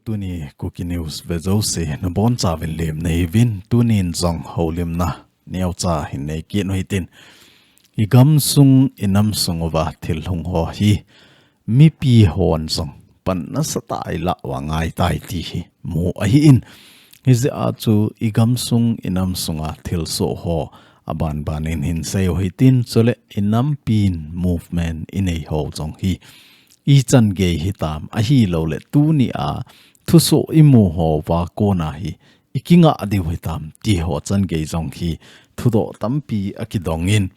TUNI KUKI News VEZOSE NABON CHAVIN LEM NEIVIN TUNIN ZONG HOLIM NA NEO CHA HIN NEI KIEN HOITIN IGAM SUNG INAM SUNGOVA TIL HUNG HO HI MI PI HON ZONG PAN NASATA ILA WANGAI TAI TI MU AHI IN HIZI ACHU IGAM SUNG INAM SUNGA TIL SO HO ABAN BANIN HIN SEO HITIN SOLE INAM PIN MOVEMENT INEI HO ZONG HI ICHAN GEI HITAM AHI LO LE TUNI A THUSO IMU HO WA KONA HI IKINGA ADIW HITAM TI HO CHAN GEI ZONG HI THUDO TAMPI AKIDONGIN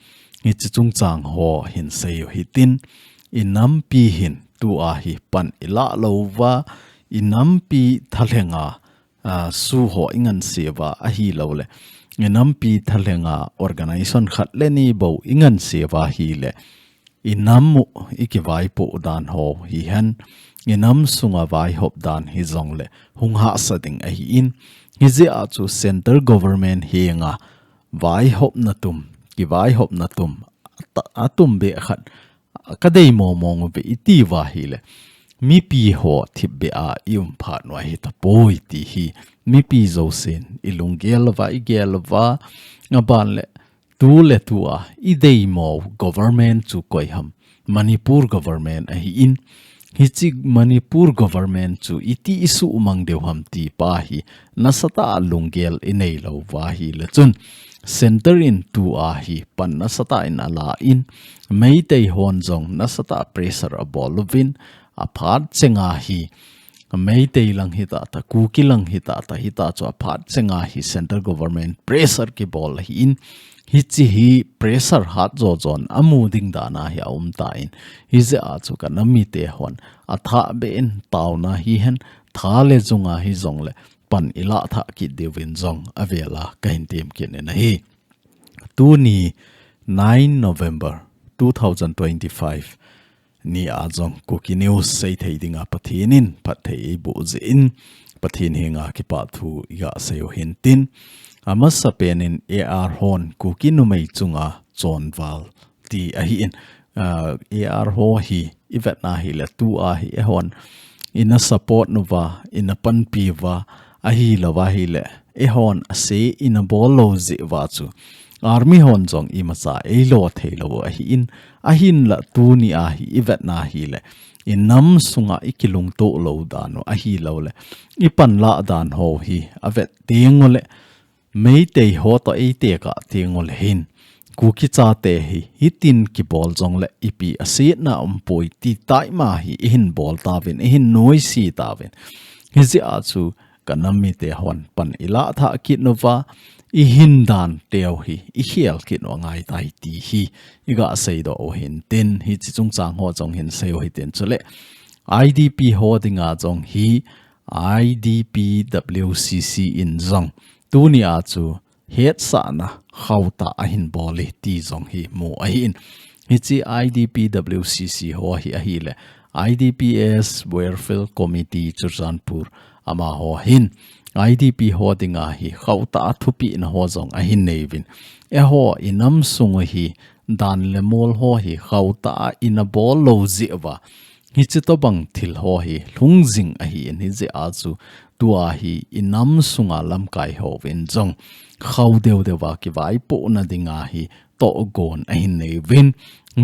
HICHICHUNG CHANG HO HIN SEO HITIN INAM PI HIN TU A HI PAN ILA LO WA INAM PI THALHENGA SU HO INGAN SEWA AHI LO LE INAM PI THALHENGA ORGANIZATION KHAT LENI BO INGAN SEWA HI LE INAM IKIVAI PO DAN HO HI HEN INAM SUNGA VAI HOP DAN HI ZONG LE HUNGHA SADING AHI IN HIZI ACHU CENTER GOVERNMENT HINGA VAI HOP NATUM KI VAI HOP NATUM ATUM BE KHAT KADEI MOMONG BE ITI VAHI LE MI PI HO TIP BE A IUM PHAT NOI HI TAPO ITI HI MI PI ZOSIN ILUNGEL VA IGEL VA NGABAN LE Tu le tua idei mo government chu koiham Manipur government ahi in hichi Manipur government chu iti isu umang deuham ti pahi nasata lungel inei lo wahi le chun center in tu ahi pan nasata in ala in meitei honjong nasata pressure abolovin aphat chenga hi meitei lang hita ta kuki lang hita ta hita chu aphat chenga hi central government pressure ki bol hi in hichi hi pressure hat zo zon amuding dana hi ta in hize achu ka nami te hon atha be in tauna hi hen thale zunga hi zongle pan ila tha ki devin zong avela kain tem kin na hi TUNI 9 November 2025 ni azong KUKI News sei theidinga pathinin pathei bu zin pathin hinga ki pa thu ya seo hintin ama sapenin AR hon KUKI numei chunga chonwal ti ahi in AR ho hi ivet na hi le tu a hi hon ina support nuwa ina panpi wa ahi lawa hi le hon ase ina bolo zi wa chu army hon jong I macha eilo theilo ahi in ahin la TUNI a hi ivet na hi le inam sunga ikilung to lo dano ahi lo le ipan la dan ho hi avet tingole meitei ho to eite ka tingol hin KUKI CHATE hi hitin ki bol jong le ipi ase na umpoi ti tai ma hi hin bol tawin hin noisi tawin hizi achu kanami te hon pan ila tha kit nova I hin dan teo hi I hiel kit no ngai tai ti hi iga seido o hin tin hi chi chung chang ho jong hin seo hi tin chule IDP ho dinga jong hi IDP WCC in jong TUNI achu het sana khauta ahin boli ti jong hi mu ahin hichi IDP WCC ho hi ahile IDPS Welfare Committee Churchanpur ama ho hin IDP ho dinga hi khauta thupi in ho jong ahin nevin ho inam sung hi dan le mol ho hi khauta in a bol lo ziwa hichi to bang thil ho hi lungjing ahi in hi je achu tua hi inam sunga lam kai ho win jong khau deu dewa ki vai po na dinga hi to gon ahin nei win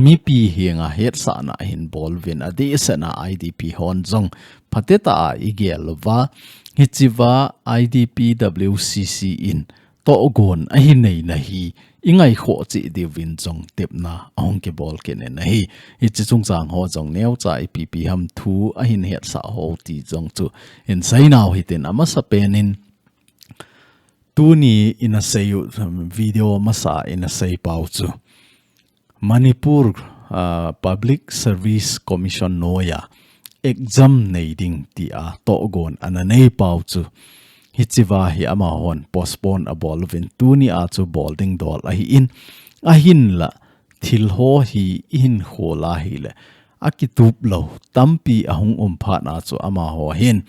mi pi hinga het sa na hin bol win adi sana IDP hon jong phateta igel wa hichiwa IDP WCC in to gon ahin nei na hi ingai kho chi di win jong tepna ong ke bol ke ne nahi hi chi chung chang ho jong neu chai pp ham thu a hin het sa ho ti jong chu in sai naw hi ten ama sa penin TUNI in a say video masa in a say pau chu Manipur Public Service Commission noya exam neiding ti a to gon ananei pau chu hichiwa hi ama hon postpone a bol vin TUNI a chu bolding dol a hi in a hin la thil ho hi in khola hi le akitup lo tampi ahung pha na chu ama ho hin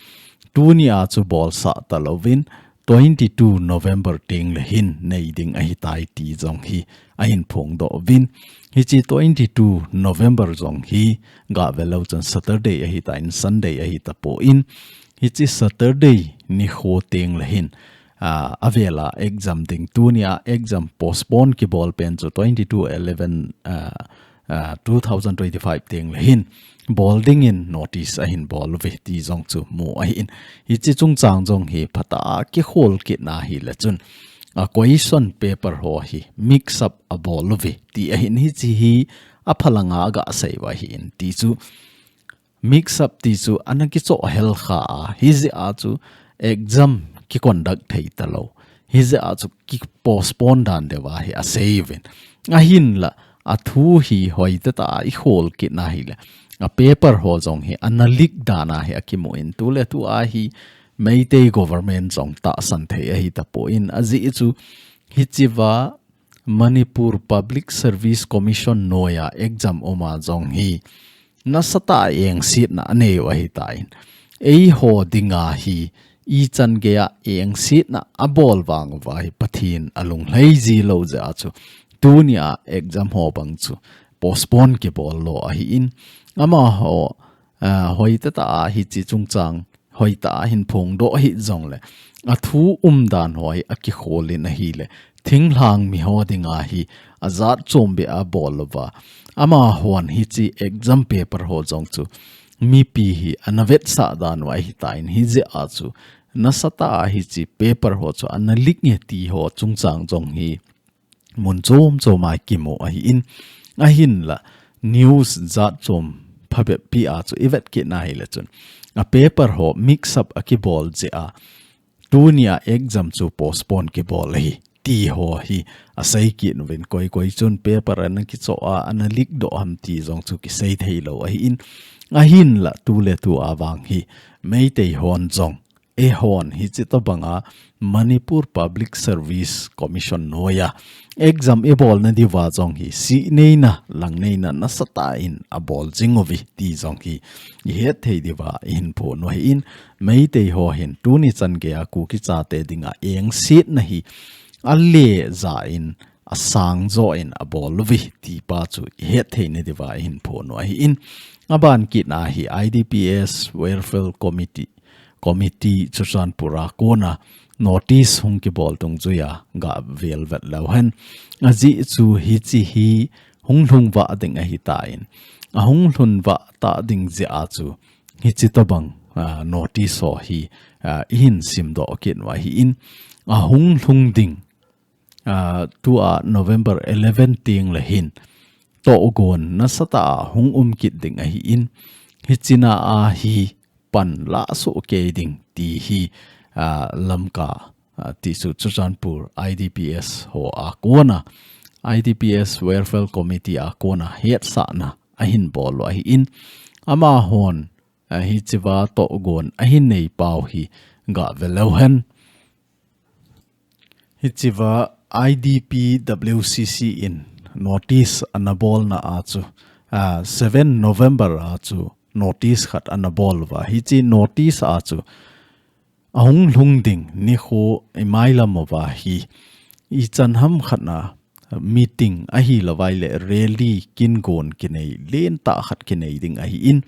TUNI a chu bol sa talovin 22 November ting le hin nei ding a hi tai ti jong hi a hin phong do vin hi chi 22 November jong hi ga velo chan Saturday a hi ta in Sunday a hi ta po in hi chi Saturday ni kho teng la hin avela exam ding tunia exam postpone ki ball pen chu 22/11 2025 teng la hin bolding in notice a hin ball ve ti jong chu mu a hin hi chi chung chang jong hi phata ki khol ki na hi la chun a question paper ho hi mix up a ball ve ti a hin hi chi hi a phalanga ga sei wa hi in ti chu mix up ti chu anaki cho hel kha hi ji a chu exam ki conduct thei talo hi ji a chu ki postpone dan dewa hi a save a hin la a thu hi hoita ta I khol ki na hi la a paper ho jong hi analik dana hi akimo in tu le tu a hi meitei government jong ta san thei a hi ta po in azi chu hi chiwa Manipur Public Service Commission noya exam oma jong hi nasata eng sit na ne wa hi tain ei ho dinga hi I chan ge a eng sit na abol wang wa hi pathin alung lazy lo ja chu tunia exam ho bang chu postpone ke bol lo a hi in ama ho hoita ta hi chi chung chang hoita hin phung do hi jong le a thu dan hoi a ki kholin a hi le thing hlang mi ho dinga hi azat chombe a bol wa ama hon hi chi exam paper ho jong chu mi pi hi anavet sa dan wa hi tain hi je a chu nasata hi chi paper ho chu analik nge ti ho chung chang jong hi mun chom choma ki mo a hi in a hin la news zat chom phabe pi a chu evet ki na hi le chun a paper ho mix up a ki bol je a tunia exam chu postpone ki bol hi ti ho hi a sei ki novin koi koi chun paper an ki cho a analik do ham ti jong chu ki sei thei lo a hi in a hin la tu le tu awang hi meitei hon jong e hon hi chi to banga Manipur Public Service Commission noya exam e bol na diwa jong hi si neina lang neina nasata in a bol jingovi ti jong hi he thei diwa in pho no hi in meitei ho hin tuni chan ge a KUKI chate dinga eng sit na hi alle za in asang zo in a bol vi ti pa chu he thei ne diwa in pho no hi in aban ki na hi IDPS Welfare Committee chusan pura kona notice hung ki bol tung zuya ga velvet lauhan aji chu hi chi hi hung lung wa ding a hi tain a hung lun wa ta ding je a chu hi chi to bang notice ho hi in sim do kin wa hi in a hung lung ding tu a November 11 ting la hin to gon na sata hung kit ding a hi in hi china a hi pan la so ke ding ti hi lamka ti su chuchanpur IDPS ho a kona IDPS Welfare Committee a kona het sa na a hin bol wa hi in ama hon hi chiwa to gon a hin nei pau hi ga velohen hi chiwa IDPWCC in notice anabol na a chu 7 November a chu notice khat anabol wa hi chi notice a chu ahung lung ding ni kho emaila mo wa hi I chan ham khatna meeting a hi lawai le rally kin gon kinai len ta khat kinai ding a hi in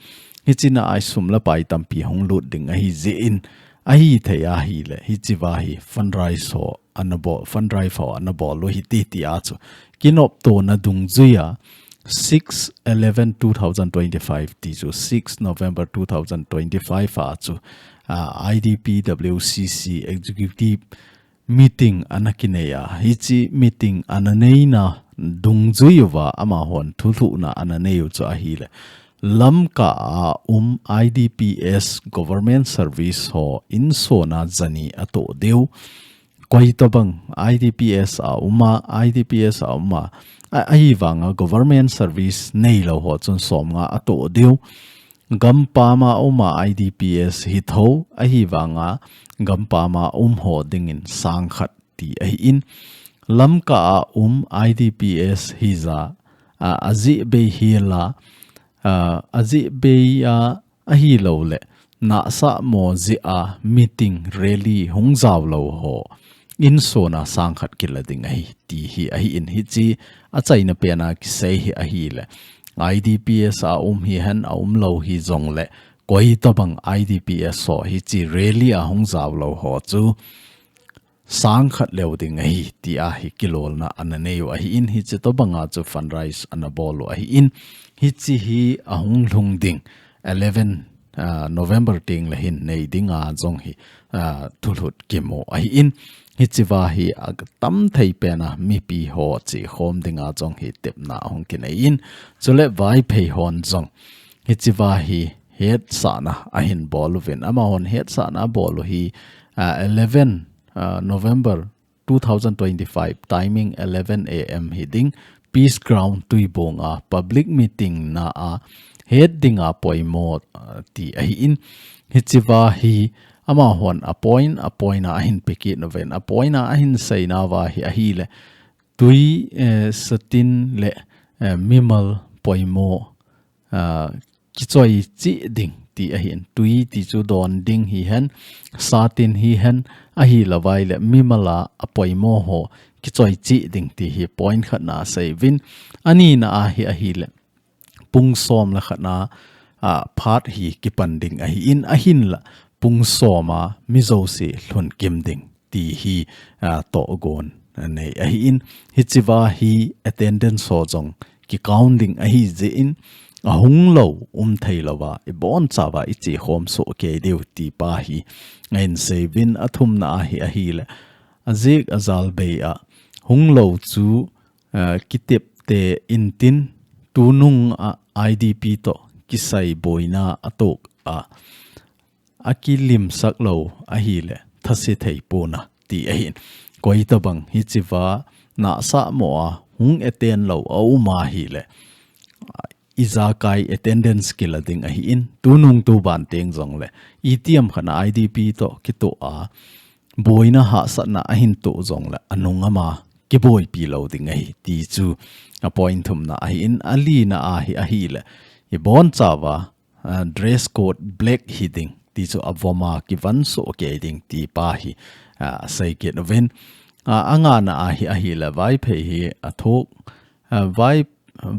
hi china ai sum la pai tampi hong lut ding a hi je in a hi thei a hi le hi chi wa hi fundraise ho fundraise ho anabol lo hi ti a chu kinop to na dung zuya 6/11/2025 ti chu 6 November 2025 a chu IDPWCC executive meeting anakineya hichi meeting ananeina dungzuiwa ama hon thulu na ananeu chu ahile lamka IDPS government service ho insona jani ato deu koi tobang IDPS a uma ai wanga government service nei lo ho chun somnga ato deu gampama uma IDPS hi tho ahi wanga gampama ho dingin sangkhat ti ahi in lamka IDPS hiza azi be hila azi be ahi lo le na sa mo zi a meeting rally hungzaw lo ho in sona sangkhat kilading ahi ti hi ahi in hi chi achaina pena ki sei hi ahi le IDPS hi han lo hi zong le koi to bang IDPS so hi chi really a hong zaw lo ho chu sang khat leo ding hi ti a hi kilol na ananeu a hi in hi che to banga chu fundraise anabolo a hi in hi chi hi a hong lung ding 11 November ting la hin nei dinga jong hi thulut kemo a hi in hi chiwa hi ag tam thei pe na mi pi ho chi khom dinga jong hi tep na hong kin a in chule vai phei hon jong hi chiwa hi het sa na a hin boluvin ama hon het sa na bolu hi 11 November 2025 timing 11 a.m. Heading Peace Ground Tuibonga public meeting na a heading a poimo ti a in hichiwa hi ama hon appoint a hin peki noven appoint a hin sei na wa hi a hi le tui satin le mimal poimo ki choi chi ding ti a hin tui ti chu don ding hi hen satin hi hen a hi lawai le mimala apoimo ho ki choi chi ding ti hi point khat na sei win ani na a hi le pung som la khat na phat hi ki pan ding a hi in a hin la pung soma mizo se hlon kim ding ti hi to gon nei a hi in hi chiwa hi attendance so jong ki counting a hi je in a hung lo thei lawa e bon chawa I chi khom so ke deu ti pa hi ngain se win athum na a hi le azek azal be a hung lo chu kitep te intin tunung a IDP to kisai boina atok a akilim sak lo a hi le thase thei pona ti a hin koi to bang hi chiwa na sa mo a hung eten lo au ma hi le izakai attendance kila ding a hi in tunung tu ban teng jong le ETM khana IDP to kito a boina ha sa na a hin to jong le anunga ma ki boy pi lo ding a hi ti chu a point thum na a hi in ali na a hi le I bon chawa dress code black hi ding ti chu avoma ki van so ke ding ti pa hi sai ke noven anga na a hi le vai phe hi a thok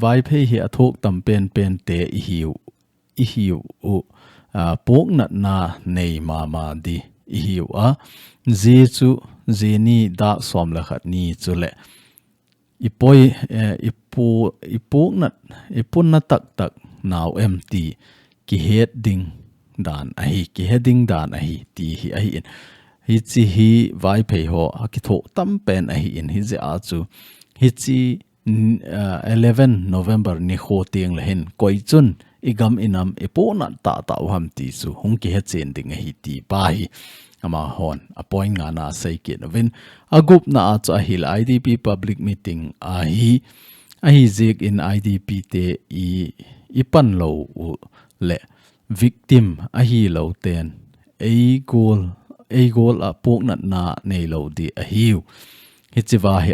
vai phe hi a thok tam pen te I hiu pok na nei ma di I hiu a je chu je ni da som la khat ni chu le ipoi ipok ipun na tak now empty ki heading dan a hi ki heading dan a hi ti hi a hi in hi chi hi vai phe ho a ki tho tam pen a hi in hi je a chu hi chi 11 November ni kho tiang la hen koi chun igam inam epo na ta ham ti chu hung ki he chen ding hi ti pa hi ama hon appoint nga na sei ke novin agup na a cha hil IDP public meeting a hi zik in IDP te I pan lo le victim a hi lo ten a goal a pok na nei lo di a hiu hi chiwa hi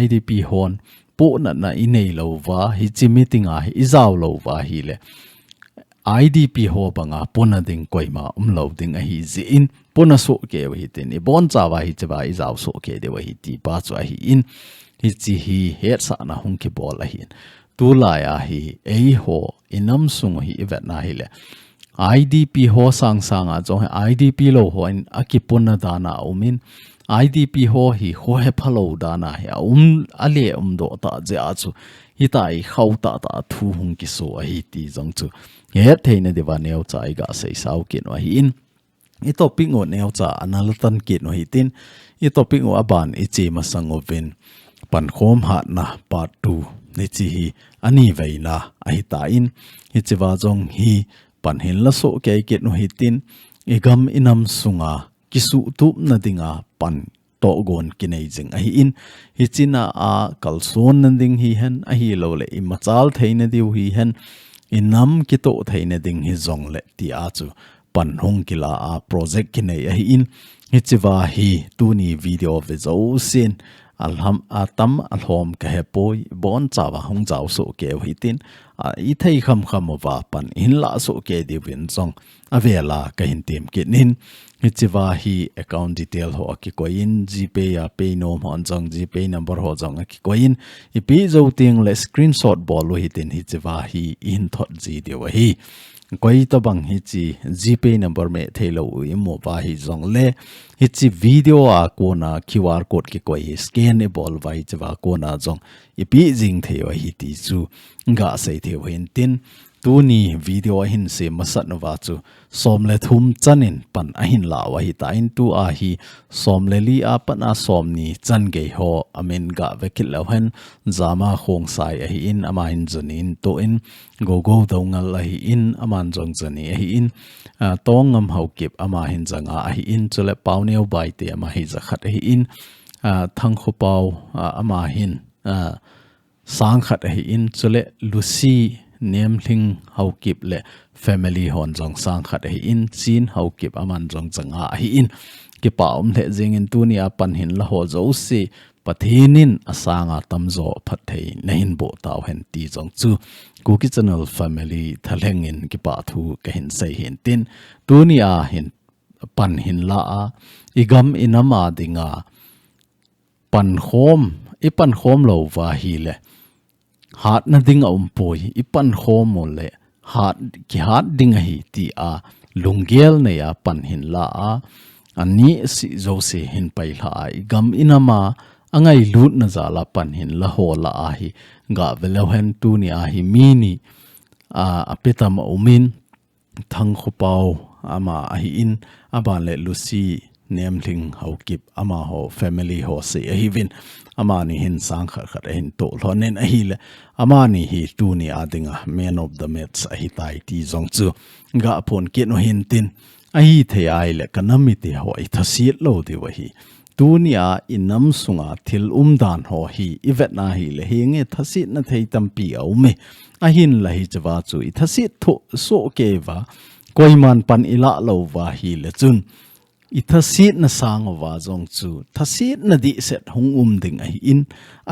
IDP hon po na inei lo wa hi chi meeting a hi izaw lo wa hi le IDP ho banga pona ding koima lo ding a hi zi in pona so ke hi ten I bon chawa hi chiwa izaw so ke de wa hi ti pa chu a hi in hi chi hi het sa na hung ki bol a hi tu la ya hi ei ho inam sung hi event na hi le IDP ho sang a jong IDP lo ho in akipona dana umin IDP ho hi ho he phalo dana hi ale do ta je a chu hi tai khau ta thu hung ki so a hi ti jong chu he theina dewa neu chai ga sei sau ki no hi in I topic ngo neu cha analatan ki no hi tin I topic ngo aban I che masangovin pan khom ha na part 2 ni chi hi ani veina a hi ta in hi chiwa jong hi pan hin la so ke ke no hi tin igam inam sunga kisu tup na dinga pan to gon kinai jing a hi in hi china a kalson nan ding hi hen a hi lo le I machal theina diu hi hen inam ki to theina ding hi zong le ti a chu pan hong kila a project kinai a hi in hi chiwa hi TUNI video vizo sin alham atam alhom ka hepoi bon chawa hong jaw so ke hitin I thei kham wa pan in la so ke di win song avela ka hin tim ke nin chiwa hi account detail ho ki koin gpay ya pay no mon jong gpay number ho jong ki koin ipi zo ting le screenshot bol hi tin hi chiwa hi in thot ji de wa hi koi to bang hi chi gpay number me thelo i mo ba hi jong le hi chi video a ko na qr code ki koi scan e bol vai chiwa ko na jong ipi jing theo hi ti chu nga sei theo hin tin TUNI video hin se masat no wachu somle thum chanin pan ahin la wa hi ta in tu a hi somle li a pan a somni chan ge ho amen ga vekil lo hen zama khong sai a hi in ama hin junin to in go go dongal a hi in aman jong jani a hi in tongam hau kip ama hin janga a hi in chule pawneu bai te ama hi za khat a hi in thang kho pau ama hin sang khat a hi in chule lucy name thing hau kip le family hon jong sang khat hi in chin hau kip aman jong changa hi in ki paum the jing in TUNI a pan hin la ho zo si pathinin asanga tamzo phathei nahin bo taw hen ti jong chu KUKI channel family thaleng in ki pa thu ka hin sei hin tin TUNI a hin pan hin la a igam inama dinga pan khom lo wa hi le hat na ding poi ipan khom le hat ding hi ti a lungel ne ya pan hin la a ani si zo se hin pai la ai gam inama angai lut na za la pan hin la ho la a hi ga velo hen TUNI a hi mini apetam umin thang khopau ama a hi in aban le lucy name thing hau kip ama ho family ho se a hi vin ama ni hin sang khat hin to lonen a hi le ama ni hi TUNI adinga man of the match a hi tai ti zong chu ga phon ke no hin tin a hi THEI le kanami te ho i thasit lo de wa hi TUNI a inam sunga thil dan ho hi ivet na hi le hi nge thasit na thei tampi au me a hin la hi chawa chu i thasit tho so ke wa koiman pan ila lo wa hi le chun ithasit na sang wa jong chu thasit na di set hung ding a in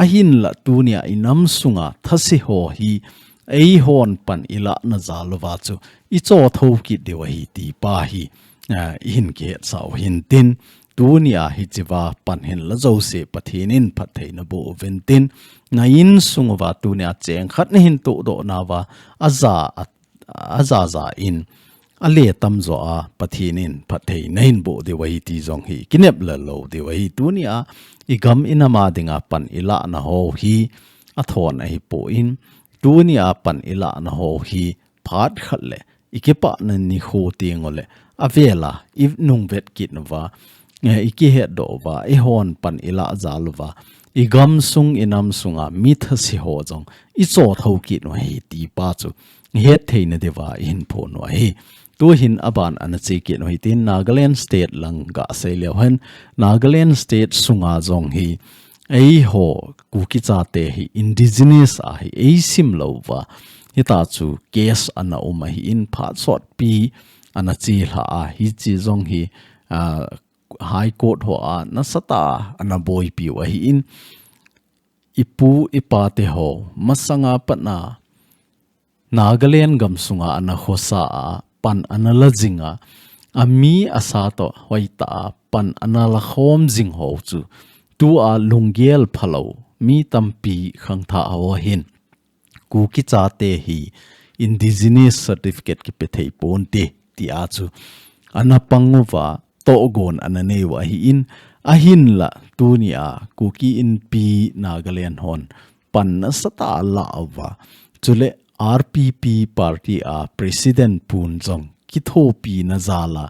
a hin la TUNI a inam sunga thasi ho hi ei hon pan ila na zalwa chu i cho tho ki de wa hi ti pa hi hin ke sau hin tin TUNI a hi chiwa pan hin la zo se pathinin phathei na bo ventin na in sungwa TUNI a cheng khat na hin to do na wa aza in ale tamzo a pathinin pathei nain bo de wai ti zong hi kinep la lo de wai TUNI a igam inama dinga pan ila na ho hi athon a hi po in TUNI a pan ila na ho hi phat khalle ikepa na ni ho tingole avela if nung vet kit wa iki he do wa e hon pan ila zalwa igam sung inam sunga mithasi ho jong I cho tho ki no hi ti pa chu he theina dewa in pho no hi tu hin aban anachi ki no hi tin Nagaland state lang ga sele hen Nagaland state sunga jong hi ei ho KUKI CHATEN hi indigenous a hi ei sim lo wa hita chu case ana uma hi in pha shot pi anachi hla a hi chi jong hi high court ho a na sata ana boy pi wa hi in ipu ipate ho masanga patna Nagaland gam sunga ana khosa pan anala jinga ami asa to hoita pan anala khom jing ho chu tu a lungel phalo mi tampi khangtha ho hin KUKI CHATEN hi indigenous certificate ki pethei ponte ti a chu ana pangwa to gon anane wa hi in ahin la TUNI a KUKI in pi Nagaland hon pan na sata la wa chule RPP party a president pun jong kitho pi na zala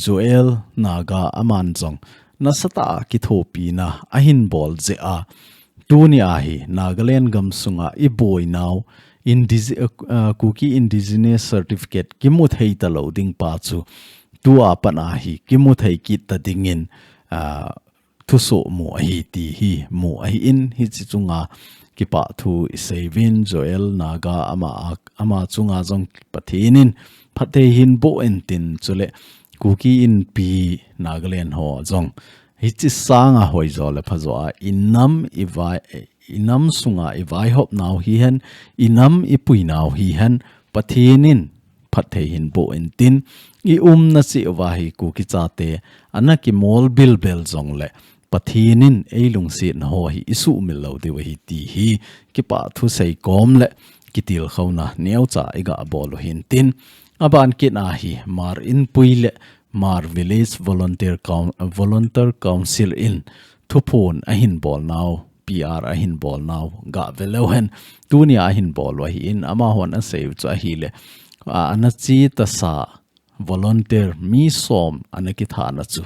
Joel naga aman jong na sata kitho pi na ahin bol je a TUNI a hi Nagaland gam sunga I boy now KUKI indigenous certificate kimu thei ta loading pa chu tu a pana hi kimu thei kit ta dingin thu so mo hi ti hi mo hi in hi chi chunga ki pa thu Savin Joel naga ama chunga jong pathinin phathe hin bo entin chule KUKI in pi Nagaland ho jong hi chi sanga hoi zo le phazo a inam sunga ivai hop now hi han inam ipui now hi han pathinin phat thei hin bo in tin I na si wa hi KUKI chate anaki mol bil bel zong le pathinin eilung si na ho hi isu mil lo de hi ti hi ki pa thu sei kom le kitil khona neu cha iga bolo hin tin aban kina hi mar in puile mar village volunteer council in thupon ahin bol now PR ahin bol now ga velohen tunia ahin bol wa hi in ama hon a save cha hi le anachi ta sa volunteer mi som anaki thana chu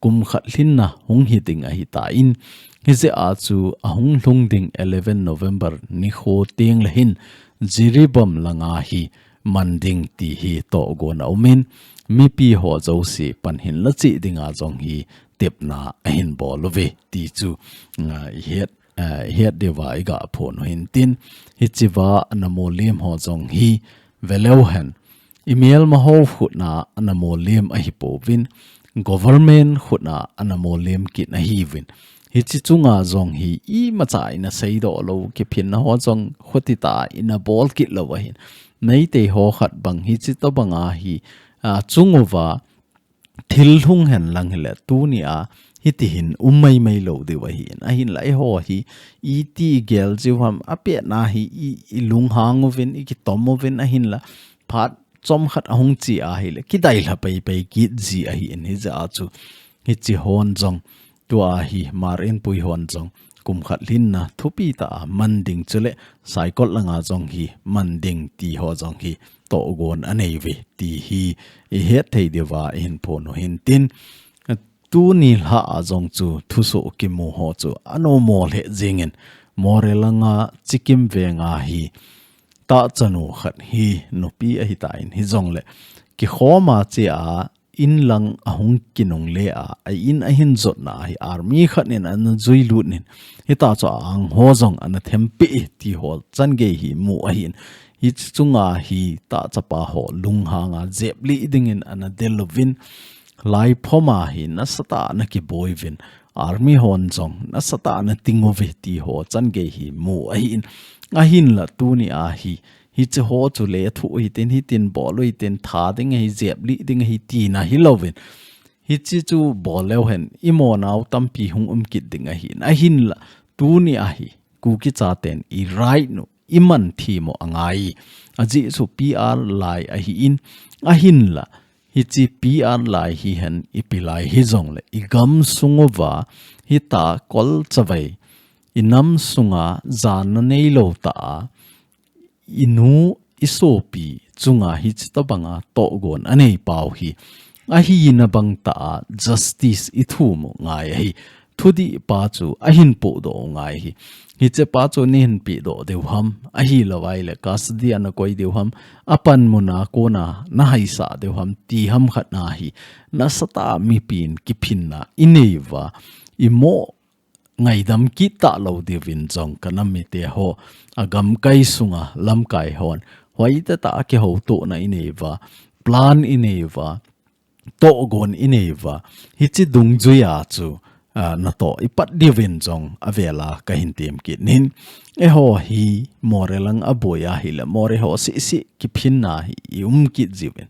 kum khat hlinna hung hi ting a hi ta in hi ze a chu ahung hlung ding 11 November ni kho ting lehin jiribam langa hi manding ti hi to go na umin mi pi ho zo si pan hin la chi dinga jong hi tepna ahin bol ve ti chu het dewa iga phon hin tin hi chiwa anamolim ho jong hi velohen email ma ho khutna anamolim a hi povin government khutna anamolim ki na hi win hi chi chunga jong hi I ma cha ina sei do lo ki phin na ho jong khotita ina bol ki lo wa hin nei te ho khat bang hi chi to banga hi chungova thil hung hen lang hele tu ni a hi ti hin mai lo de wa hi a hin lai ho hi I ti gel ji ham ape na hi I lung hang ovin I ki tom ovin a hin la phat chom khat ahung chi a hi le ki dai la pai ki ji a hi in hi za chu hi chi hon jong tua hi marin pui hon jong kum khat lin na thupi ta manding chule cycle langa jong hi manding ti ho jong hi to gon anei ve ti hi I het thei dewa in phon hin tin tu ni ha a jong chu thuso ki mu ho chu ano mol he jingen Moreh langa chikim venga hi Tahchanu khat hi nupi a hi ta in hi jong le ki khoma che a in lang ahung kinong le a in a hin zot na hi army khat nin an zui lut nin hi ta cha ang ho jong an thempi ti ho chan ge hi mu a hin hi chunga hi ta chapa ho lung hanga jepli dingin an delovin lai phoma hi na sata na ki boyvin army hon jong na sata na tingovi ti ho chan ge hi mu a hin a hin la tu ni a hi hi che ho chu le thu hi tin bol hi tin tha ding hi jepli ding hi ti na hi lovin hi chi chu bol le hen imo naw tampi hung kit ding a hin la tu ni a hi KUKI chaten I right no iman thi mo angai aji su PR lai a hi in a hin la hi chi PR lai hi hen ipilai hi jong le igam sungova hi ta kol chawai INAM sunga zan nei lo ta inu isopi chunga hi chita banga to gon anei pau hi a hi na bang ta justice I thu mo ngai hi thudi pa chu a hin po do ngai hi che pa chu ni hin pi do deu ham a hi lawai le kasdi an koi deu ham apan muna ko na na hai sa deu ham ti ham khat na hi na sata mi pin ki phin na ineiwa imo ngai dam ki ta lo de vin jong kanami te ho agam kai sunga lam kai hon hoi ta ke ho to na ineiwa plan ineiwa to gon ineiwa hi chi dung juya chu na to ipat divin jong avela ka hintim ki nin e ho hi Moreh lang aboya hi la Moreh ho si ki phin na hi ki jiwen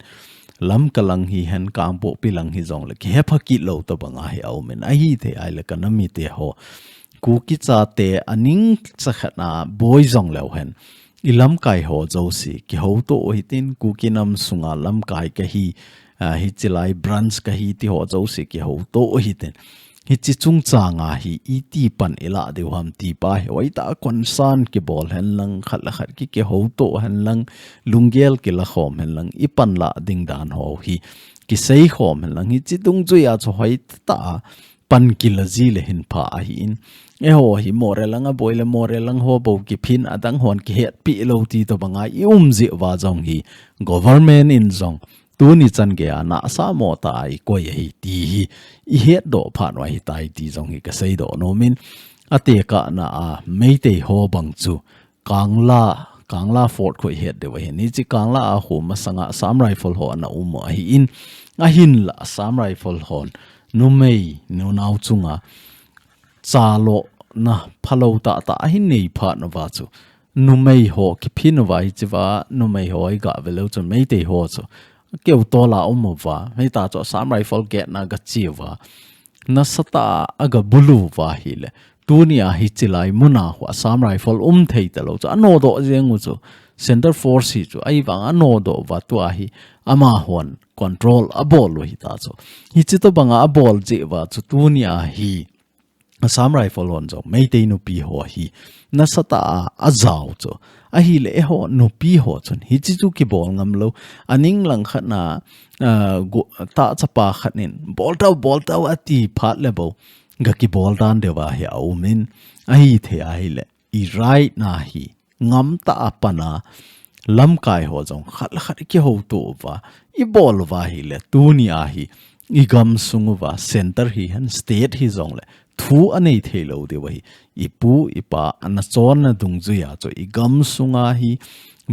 lam kalang hi han kam po pilang hi jong le ke pha ki lo to banga hi au men a hi the ai le kanami te ho KUKI chate aning chakhana boy jong lo hen ilam kai ho zo si ki ho to hi tin KUKI nam sunga lam kai ka hi hi chilai branch ka hi ti ho zo si ki ho to hi ten hi chi chung changa hi ti pan ila de ham ti pa hi oi ta kon san ki bol hen lang khat ki ho to hen lang lungel ki la khom hen lang ipan la ding dan ho hi ki sei khom hen lang hi chi tung chu ya cho hoi ta pan ki la ji le hin pha hi in e ho hi Moreh lang a boile Moreh lang ho bo ki phin adang hon ki het pi lo ti to banga ji wa jong hi government in jong tu ni chan ge na sa mo tai ko hi ti hi I het do phan wa hi tai ti jong hi ka sei do no min ate ka na a mei te ho bang chu kangla fort ko het de wa ni chi kangla a hu ma sanga sam rifle ho na hi in a hin la sam rifle hon nu mei nu nau chunga chalo na phalo ta hin nei pha na wa chu nu mei ho ki phin vai chiwa nu mei ho ai ga velo chu mei te ho chu keu to la wa mei ta cho sam rifle get na ga chiwa na sata aga bulu wa hi le tunia hi chilai muna ho sam rifle thei ta lo chu ano do jeng chu center force hi chu ai wang ano do wa tu hi ama hon control a ball hi ta chu hi chi to banga a ball je wa chu tunia hi Sam rifle hon zo mei te nu pi ho hi na sata a zau cho a hi le ho nu pi ho chun hi chi chu ki bol ngam lo aning lang khat na ta chapa khat nin bol tau ati phat le bo ga ki bol dan de wa hi au min a hi the a hi le I right na hi ngam ta apana lam kai ho jong khat ki ho to wa I bol wa hi le tu ni a hi I gam sungu wa center hi han state hi jong le thu anei thelo de wahi ipu ipa anachon na dungzu ya cho igam sunga hi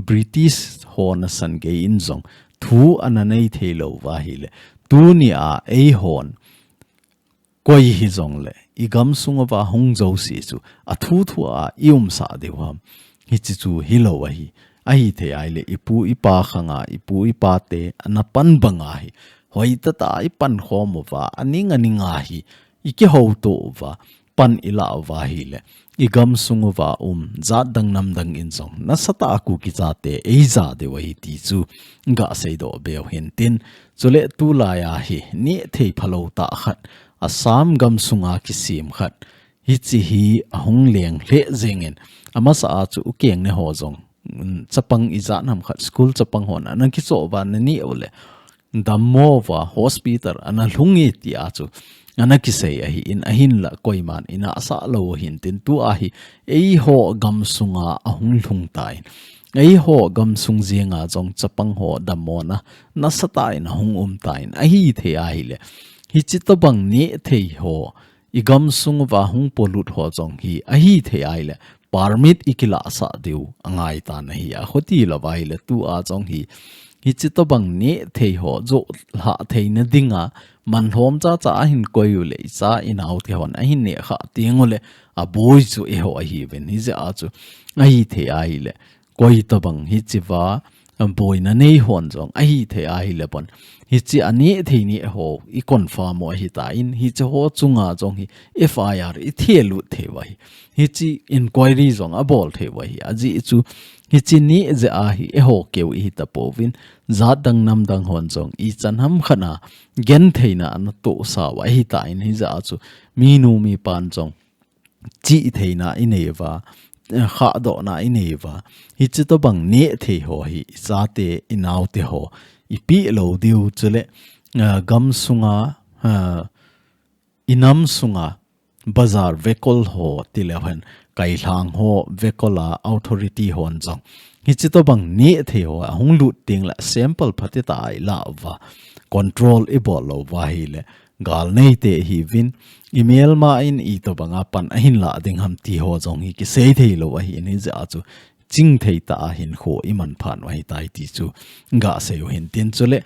British hon san ge injong thu ananei thelo wahi le tunia a hon koi hi jong le igam sunga wa hongzo si chu athu thu a ium sa de wam hi chi chu hilo wahi ai the ai le ipu ipa khanga ipu ipa te anapan banga hi hoita ta ipan khom wa aninga hi Iki ho to wa pan ila wa hi le igam sungu wa za dang nam dang in song na sata aku ki chate ei za de wa hi ti chu ga sei do beo hin tin chule tu la ya hi ni thei phalo ta khat asam gam sunga ki sim khat hi chi hi ahong leng hle zengin ama sa chu ukeng ne ho jong chapang iza nam khat school chapang hon an ki cho wa ni ole dammo wa hospital ana lungi ti a chu anaki sei ahi in ahin la koiman ina asa lo hin tin tu ahi ei ho gam sunga ahung lung tai ei ho gam sung zinga jong chapang ho damona na sata in hung tai ahi the ahi le hi chitabang ni thei ho I gam sung wa hung polut ho jong hi ahi the ai le permit ikila sa deu angai ta na hi a khoti la vai le tu a jong hi hi chitabang ni thei ho zo ha thei na dinga man hom cha hin koyu le cha in out hon a hin ne kha tingole a boy chu e ho hi ven hi za chu ai the ai le koi tabang hi chiwa boy na nei hon jong ai the ai le bon hi chi ani the ni ho I confirm mo hi ta in hi che ho chunga jong hi FIR I thelu the wai hi chi inquiry jong a bol the wai a ji chu hi chi ni ze a hi e ho keu hi ta povin za dang nam dang hon jong I chan ham khana gen theina an to sa wa hi ta in hi za chu mi nu mi pan jong chi theina inewa kha do na inewa hi chi to bang ne the ho hi za te inau te ho I pi lo diu chule gam sunga inam sunga bazar vekol ho tilehan kai thang ho vekola authority hon jong hi chi to bang ne the ho hung lut ting la sample phati ta ai la wa control e bol lo wa hi le gal nei te hi vin email ma in I to banga pan ahin la ding ham ti ho jong hi ki sei thei lo wa hi ni za chu ching thei ta hin kho iman phan wa hi tai ti chu ga se yo hin tin chule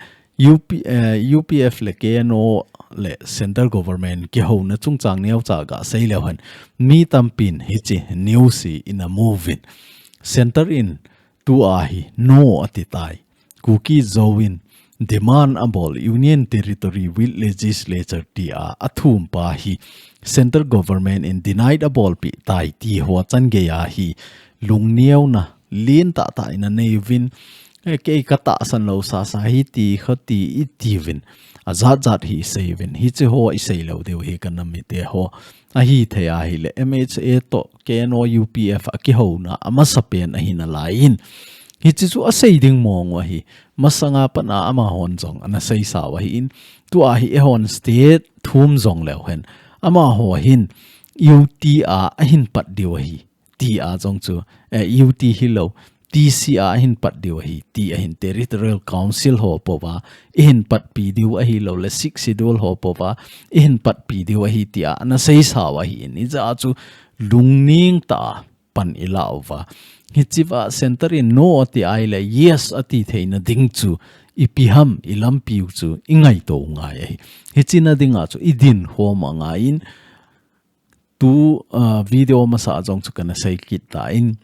UPF le KNO le central government ki ho na chung chang neu cha ga sei le han mi tam pin hi chi news in a moving center in tu a hi no atitai KUKI zoin demand abol union territory will legislature ti a athum pa hi central government in denied abol pi tai ti ho chan ge ya hi lungniau na lin ta ina nevin ke kata san lo sa hi ti khati I tivin azat hi seven hi che ho I sei lo deu he kan mi te ho a hi the a hi le MHA to KNO UPF a ki ho na ama sapen a hin a lain hi chi chu a sei ding mong wa hi masanga pana ama hon jong ana sei sa wa hi in tu a hi e hon state thum jong le hen ama ho hin UTR a hin pat di wa hi ti a jong chu UT hi lo TCR hin pat diu hi ti a hin territorial council ho pova hin pat pi diu a hi lo le 6 schedule ho pova hin pat pi diu a hi ti a na sei sa wa hi ni za chu lungning ta pan ilawa hi chiwa center in no ati ai le yes ati theina ding chu ipiham ilam piu chu ingai to ngai hi china dinga chu idin ho ma nga in tu video ma sa jong chu kana sei kit ta in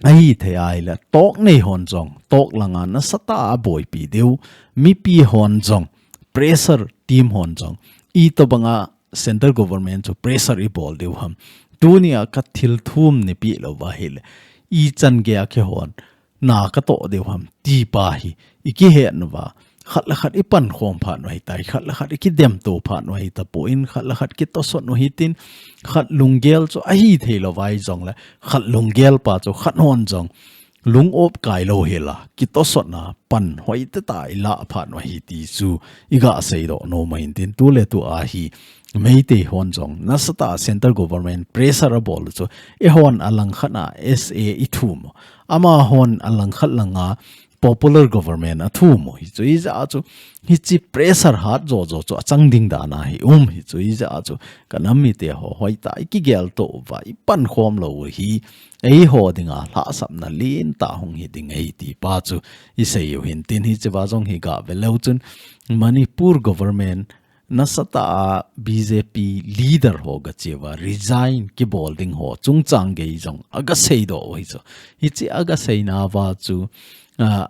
ai the ai la tok nei hon jong tok langa na sata boy pi deu mi pi hon jong pressure team hon jong I to banga central government to pressure I bol deu ham tunia ka thil thum ni pi lo wa hil I chan ge a ke hon na ka to deu ham ti pa hi iki he no wa khat la khat ipan khom pha no hi tai khat la khat ki dem to pha no hi ta po in khat la khat ki to so no hi tin khat lungel cho a hi thelo vai jong la khat lungel pa cho khat hon jong lung op kai lo hela ki to so na pan hoi ta tai la pha no hi ti chu iga sei do no main tin tu le tu a hi mei te hon jong na sata central government pressure bol cho e hon alang khana sa I thum ama hon alang khat langa popular government a thu mo hi chu I za chu hi chi pressure hat zo zo chu chang ding da na hi hi chu I za chu kanami te ho hoi ta ki gel to wa I pan khom lo hi ei ho dinga la sap na lin ta hong hi ding ei ti pa chu I sei yu hin tin hi che wa jong hi ga ve lo chun Manipur government na sata BJP leader ho ga chewa resign ki bolding ho chung chang ge jong aga sei do hi chu hi chi aga sei na wa chu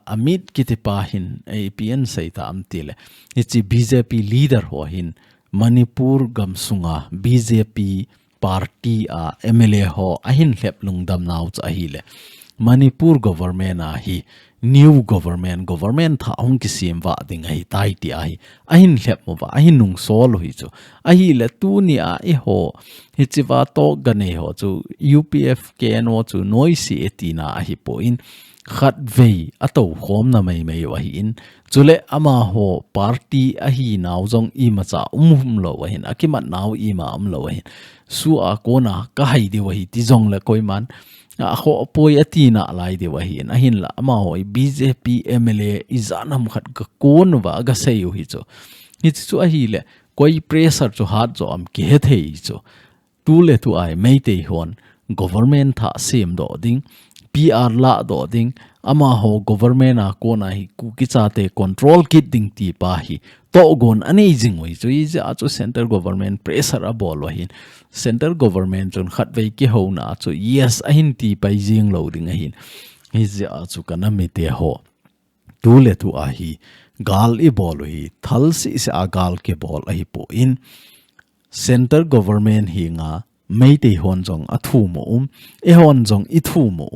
amit kitipa hin APN saita amtile ichi BJP leader ho hin Manipur gamsunga BJP party a MLA ho ahin hlep lungdam naw cha hile Manipur government a hi new government tha ong ki sim wa ding ai tai ti ai ahin hlep mo wa ahin nung sol hui chu ahi le tu ni a e ho hi chi wa to gane ho chu UPF ke no chu noisi etina a hi po in khat vei ato khom na mai wa hi in chule ama ho party a hi naw jong I ma cha lo wa hin akimat naw I ma lo wa hin su a kona ka hai de wa hi ti jong le koi man a ho poi atina lai de wa hin a hin la ama ho BJP MLA izanam khat ka kon wa ga sei hi cho hi chu a hi le koi pressure cho hat jo am ke he thei cho tu le tu ai mei te hon government tha sem do ding PR la do ding ama ho government a kona hi KUKI CHATEN control kit ding ti pa hi to gon anei jing oi chu I ja chu central government pressure a bol wa hin central government chon khat vei ki ho na chu yes a hin ti pai jing lo ding a hin hi ja chu kana mi te ho tu le tu a hi gal I bol hi thal si se a gal ke bol a hi po in central government hi nga mei te hon jong a thu mo e hon jong I thu mo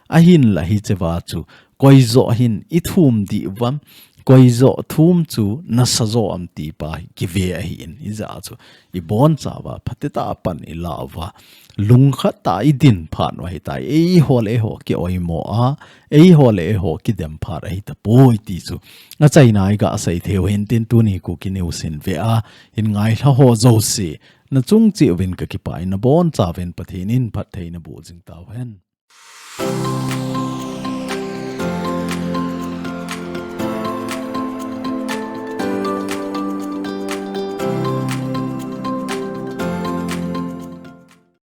a hin la hi chewa chu koi zo hin I thum di wam koi zo thum chu na sa zo am ti pa ki ve a hin I za chu I bon cha wa phateta pan I la wa lung kha ta I din phan wa hi tai e ho le ho ki oi mo a e ho le ho ki dem phar ai ta poi ti chu na chai nai ga sai theu hin tin tu ni ku ki new sin ve a in ngai tha ho zo si na chung chi win ka ki pai na bon cha ven pathin in phat thei na bu jing taw hen